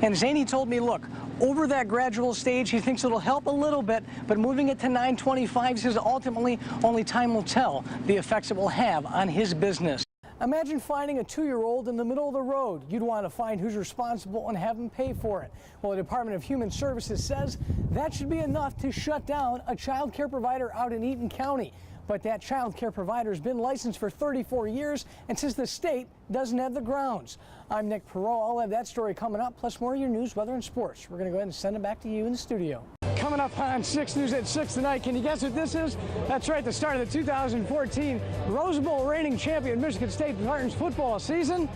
And Zany told me, look, over that gradual stage, he thinks it'll help a little bit, but moving it to 925, he says ultimately only time will tell the effects it will have on his business. Imagine finding a 2-year-old in the middle of the road. You'd want to find who's responsible and have them pay for it. Well, the Department of Human Services says that should be enough to shut down a child care provider out in Eaton County. But that child care provider has been licensed for 34 years and says the state doesn't have the grounds. I'm Nick Perreault. I'll have that story coming up, plus more of your news, weather, and sports. We're going to go ahead and send it back to you in the studio. Coming up on 6 News at 6 tonight, can you guess what this is? That's right, the start of the 2014 Rose Bowl reigning champion Michigan State Spartans football season.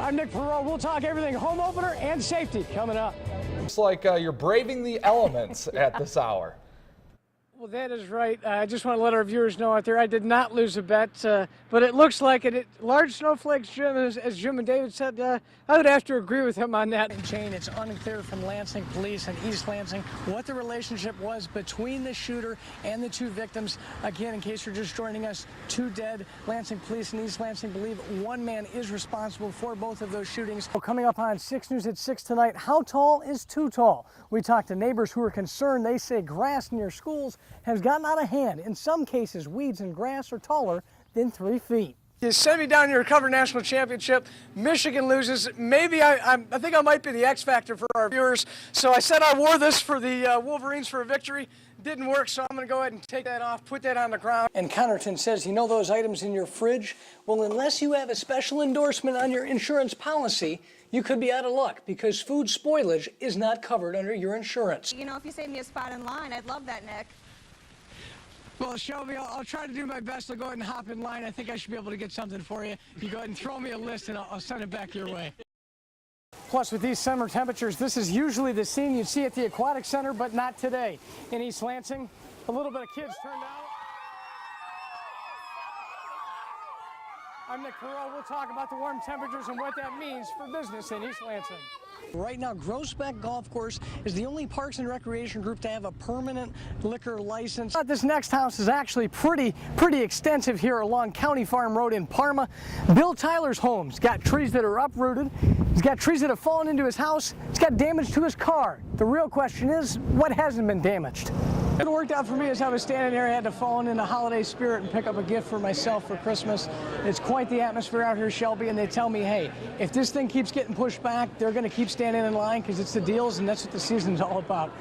I'm Nick Perreault. We'll talk everything home opener and safety coming up. Looks like you're braving the elements at this hour. Well, that is right. I just want to let our viewers know out there, I did not lose a bet, but it looks like it. Large snowflakes, Jim, as Jim and David said, I would have to agree with him on that. Jane, it's unclear from Lansing police and East Lansing what the relationship was between the shooter and the 2 victims. Again, in case you're just joining us, 2 dead. Lansing police and East Lansing believe 1 man is responsible for both of those shootings. Well, coming up on 6 News at 6 tonight, how tall is too tall? We talked to neighbors who are concerned. They say grass near schools has gotten out of hand. In some cases, weeds and grass are taller than 3 feet. You sent me down here to cover national championship. Michigan loses. Maybe I think I might be the X factor for our viewers. So I said I wore this for the Wolverines for a victory. Didn't work, so I'm going to go ahead and take that off, put that on the ground. And Connerton says, you know those items in your fridge? Well, unless you have a special endorsement on your insurance policy, you could be out of luck because food spoilage is not covered under your insurance. You know, if you save me a spot in line, I'd love that, Nick. Well, Shelby, I'll try to do my best to go ahead and hop in line. I think I should be able to get something for you. You go ahead and throw me a list, and I'll send it back your way. Plus, with these summer temperatures, this is usually the scene you'd see at the Aquatic Center, but not today. In East Lansing, a little bit of kids turned out. I'm Nick Perreault. We'll talk about the warm temperatures and what that means for business in East Lansing. Right now, Groesbeck Golf Course is the only Parks and Recreation group to have a permanent liquor license. This next house is actually pretty extensive here along County Farm Road in Parma. Bill Tyler's home's got trees that are uprooted. He's got trees that have fallen into his house. He's got damage to his car. The real question is, what hasn't been damaged? It worked out for me as I was standing there. I had to fall in the holiday spirit and pick up a gift for myself for Christmas. It's quite the atmosphere out here, Shelby, and they tell me, hey, if this thing keeps getting pushed back, they're going to keep standing in line because it's the deals, and that's what the season's all about.